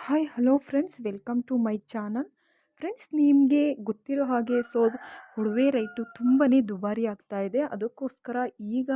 Hi hello friends, welcome to my channel. Friends, ನಿಮಗೆ ಗೊತ್ತಿರೋ ಹಾಗೆ ಒಡವೆ ರೈಟು ತುಂಬಾ ದುಬಾರಿ ಆಗ್ತಾ ಇದೆ. ಅದಕ್ಕೋಸ್ಕರ ಈಗ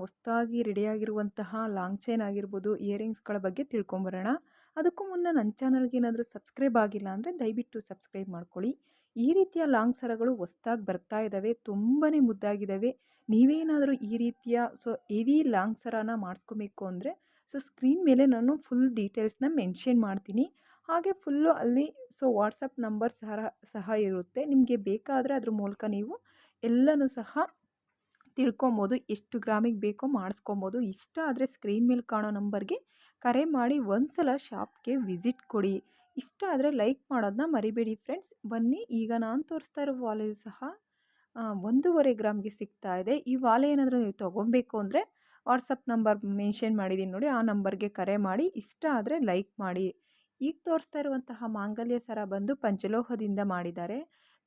ಹೊಸದಾಗಿ ರೆಡಿಯಾಗಿರುವಂತಹ ಲಾಂಗ್ ಚೈನ್ ಆಗಿರ್ಬೋದು, ಇಯರಿಂಗ್ಸ್ಗಳ ಬಗ್ಗೆ ತಿಳ್ಕೊಂಬರೋಣ. ಅದಕ್ಕೂ ಮುನ್ನ ನನ್ನ ಚಾನಲ್ಗೆ ಏನಾದರೂ ಸಬ್ಸ್ಕ್ರೈಬ್ ಆಗಿಲ್ಲ ಅಂದರೆ ದಯವಿಟ್ಟು ಸಬ್ಸ್ಕ್ರೈಬ್ ಮಾಡ್ಕೊಳ್ಳಿ. ಈ ರೀತಿಯ ಲಾಂಗ್ ಸರಗಳು ಹೊಸದಾಗಿ ಬರ್ತಾ ಇದ್ದಾವೆ, ತುಂಬಾ ಮುದ್ದಾಗಿದ್ದಾವೆ. ನೀವೇನಾದರೂ ಈ ರೀತಿಯ ಹೆವಿ ಲಾಂಗ್ ಸರನ ಮಾಡಿಸ್ಕೋಬೇಕು ಅಂದರೆ ಸ್ಕ್ರೀನ್ ಮೇಲೆ ನಾನು ಫುಲ್ ಡೀಟೇಲ್ಸ್ನ ಮೆನ್ಷನ್ ಮಾಡ್ತೀನಿ. ಹಾಗೆ ಫುಲ್ಲು ಅಲ್ಲಿ ವಾಟ್ಸಪ್ ನಂಬರ್ ಸಹ ಇರುತ್ತೆ. ನಿಮಗೆ ಬೇಕಾದರೆ ಅದ್ರ ಮೂಲಕ ನೀವು ಎಲ್ಲನೂ ಸಹ ತಿಳ್ಕೊಬೋದು. ಎಷ್ಟು ಗ್ರಾಮಿಗೆ ಬೇಕೋ ಮಾಡಿಸ್ಕೊಬೋದು. ಇಷ್ಟ ಆದರೆ ಸ್ಕ್ರೀನ್ ಮೇಲೆ ಕಾಣೋ ನಂಬರ್ಗೆ ಕರೆ ಮಾಡಿ ಒಂದ್ಸಲ ಶಾಪ್ಗೆ ವಿಸಿಟ್ ಕೊಡಿ. ಇಷ್ಟ ಆದರೆ ಲೈಕ್ ಮಾಡೋದನ್ನ ಮರಿಬೇಡಿ ಫ್ರೆಂಡ್ಸ್. ಬನ್ನಿ, ಈಗ ನಾನು ತೋರಿಸ್ತಾ ಇರೋ ವಾಲೆ ಸಹ 1.5 ಗ್ರಾಮ್ಗೆ ಸಿಗ್ತಾ ಇದೆ. ಈ ವಾಲೆ ಏನಾದರೂ ನೀವು ತೊಗೊಬೇಕು ಅಂದರೆ ವಾಟ್ಸಪ್ ನಂಬರ್ ಮೆನ್ಷನ್ ಮಾಡಿದ್ದೀನಿ ನೋಡಿ, ಆ ನಂಬರ್ಗೆ ಕರೆ ಮಾಡಿ. ಇಷ್ಟ ಆದರೆ ಲೈಕ್ ಮಾಡಿ. ಈಗ ತೋರಿಸ್ತಾ ಇರುವಂತಹ ಮಾಂಗಲ್ಯ ಸರ ಬಂದು ಪಂಚಲೋಹದಿಂದ ಮಾಡಿದ್ದಾರೆ.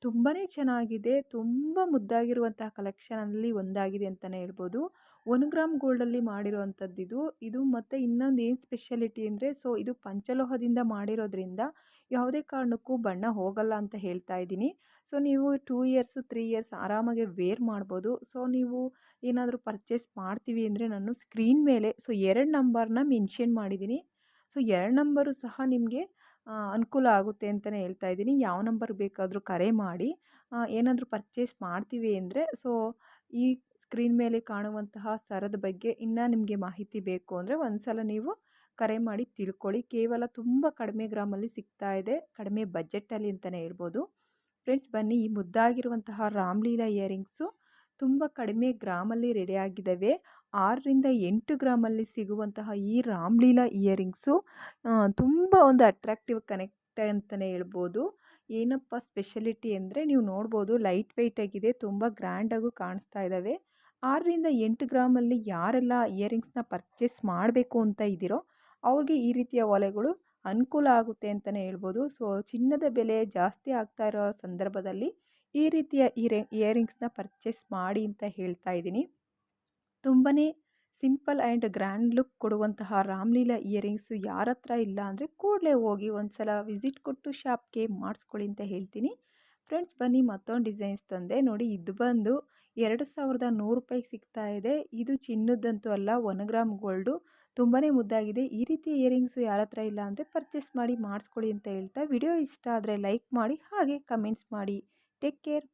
ತುಂಬಾ ಚೆನ್ನಾಗಿದೆ, ತುಂಬ ಮುದ್ದಾಗಿರುವಂತಹ ಕಲೆಕ್ಷನಲ್ಲಿ ಒಂದಾಗಿದೆ ಅಂತಲೇ ಹೇಳ್ಬೋದು. 1 ಗ್ರಾಮ್ ಗೋಲ್ಡಲ್ಲಿ ಮಾಡಿರುವಂಥದ್ದು ಇದು ಮತ್ತು ಇನ್ನೊಂದು ಏನು ಸ್ಪೆಷಾಲಿಟಿ ಅಂದರೆ ಇದು ಪಂಚಲೋಹದಿಂದ ಮಾಡಿರೋದ್ರಿಂದ ಯಾವುದೇ ಕಾರಣಕ್ಕೂ ಬಣ್ಣ ಹೋಗಲ್ಲ ಅಂತ ಹೇಳ್ತಾ ಇದ್ದೀನಿ. ನೀವು 2 ಇಯರ್ಸ್ 3 ಇಯರ್ಸ್ ಆರಾಮಾಗಿ ವೇರ್ ಮಾಡ್ಬೋದು. ನೀವು ಏನಾದರೂ ಪರ್ಚೇಸ್ ಮಾಡ್ತೀವಿ ಅಂದರೆ ನಾನು ಸ್ಕ್ರೀನ್ ಮೇಲೆ 2 ನಂಬರ್ನ ಮೆನ್ಷನ್ ಮಾಡಿದ್ದೀನಿ. 2 ನಂಬರು ಸಹ ನಿಮಗೆ ಅನುಕೂಲ ಆಗುತ್ತೆ ಅಂತಲೇ ಹೇಳ್ತಾ ಇದ್ದೀನಿ. ಯಾವ ನಂಬರ್ ಬೇಕಾದರೂ ಕರೆ ಮಾಡಿ. ಏನಾದರೂ ಪರ್ಚೇಸ್ ಮಾಡ್ತೀವಿ ಅಂದರೆ ಈ ಸ್ಕ್ರೀನ್ ಮೇಲೆ ಕಾಣುವಂತಹ ಸರದ ಬಗ್ಗೆ ಇನ್ನೂ ನಿಮಗೆ ಮಾಹಿತಿ ಬೇಕು ಅಂದರೆ ಒಂದ್ಸಲ ನೀವು ಕರೆ ಮಾಡಿ ತಿಳ್ಕೊಳ್ಳಿ. ಕೇವಲ ತುಂಬ ಕಡಿಮೆ ಗ್ರಾಮಲ್ಲಿ ಸಿಗ್ತಾ ಇದೆ, ಕಡಿಮೆ ಬಜೆಟಲ್ಲಿ ಅಂತಲೇ ಹೇಳ್ಬೋದು. ಫ್ರೆಂಡ್ಸ್, ಬನ್ನಿ, ಈ ಮುದ್ದಾಗಿರುವಂತಹ ರಾಮ್ಲೀಲಾ ಇಯರಿಂಗ್ಸು ತುಂಬ ಕಡಿಮೆ ಗ್ರಾಮಲ್ಲಿ ರೆಡಿಯಾಗಿದ್ದಾವೆ. 6ರಿಂದ 8 ಗ್ರಾಮಲ್ಲಿ ಸಿಗುವಂತಹ ಈ ರಾಮ್ಲೀಲಾ ಇಯರಿಂಗ್ಸು ತುಂಬ ಒಂದು ಅಟ್ರಾಕ್ಟಿವ್ ಕನೆಕ್ಟ್ ಅಂತಲೇ ಹೇಳ್ಬೋದು. ಏನಪ್ಪ ಸ್ಪೆಷಾಲಿಟಿ ಅಂದರೆ ನೀವು ನೋಡ್ಬೋದು, ಲೈಟ್ ವೆಯ್ಟ್ ಆಗಿದೆ, ತುಂಬ ಗ್ರ್ಯಾಂಡಾಗೂ ಕಾಣಿಸ್ತಾ ಇದ್ದಾವೆ. 6ರಿಂದ 8 ಗ್ರಾಮಲ್ಲಿ ಯಾರೆಲ್ಲ ಇಯರಿಂಗ್ಸ್ನ ಪರ್ಚೇಸ್ ಮಾಡಬೇಕು ಅಂತ ಇದ್ದೀರೋ ಅವ್ರಿಗೆ ಈ ರೀತಿಯ ಒಲೆಗಳು ಅನುಕೂಲ ಆಗುತ್ತೆ ಅಂತಲೇ ಹೇಳ್ಬೋದು. ಚಿನ್ನದ ಬೆಲೆ ಜಾಸ್ತಿ ಆಗ್ತಾ ಇರೋ ಸಂದರ್ಭದಲ್ಲಿ ಈ ರೀತಿಯ ಇಯರಿಂಗ್ಸ್ನ ಪರ್ಚೇಸ್ ಮಾಡಿ ಅಂತ ಹೇಳ್ತಾ ಇದ್ದೀನಿ. ತುಂಬಾ ಸಿಂಪಲ್ ಆ್ಯಂಡ್ ಗ್ರ್ಯಾಂಡ್ ಲುಕ್ ಕೊಡುವಂತಹ ರಾಮ್ಲೀಲಾ ಇಯರಿಂಗ್ಸು ಯಾರ ಹತ್ರ ಇಲ್ಲ ಅಂದರೆ ಕೂಡಲೇ ಹೋಗಿ ಒಂದ್ಸಲ ವಿಸಿಟ್ ಕೊಟ್ಟು ಶಾಪ್ಗೆ ಮಾಡಿಸ್ಕೊಳ್ಳಿ ಅಂತ ಹೇಳ್ತೀನಿ. ಫ್ರೆಂಡ್ಸ್, ಬನ್ನಿ, ಮತ್ತೊಂದು ಡಿಸೈನ್ಸ್ ತಂದೆ ನೋಡಿ. ಇದು ಬಂದು 2100 ರೂಪಾಯಿಗೆ ಸಿಗ್ತಾ ಇದೆ. ಇದು ಚಿನ್ನದಂತೂ ಅಲ್ಲ, 1 ಗ್ರಾಮ್ ಗೋಲ್ಡು. ತುಂಬಾ ಮುದ್ದಾಗಿದೆ. ಈ ರೀತಿ ಇಯರಿಂಗ್ಸು ಯಾರ ಹತ್ರ ಇಲ್ಲ ಅಂದರೆ ಪರ್ಚೇಸ್ ಮಾಡಿ ಮಾಡಿಸ್ಕೊಳ್ಳಿ ಅಂತ ಹೇಳ್ತಾ, ವಿಡಿಯೋ ಇಷ್ಟ ಆದರೆ ಲೈಕ್ ಮಾಡಿ, ಹಾಗೆ ಕಮೆಂಟ್ಸ್ ಮಾಡಿ. Take care.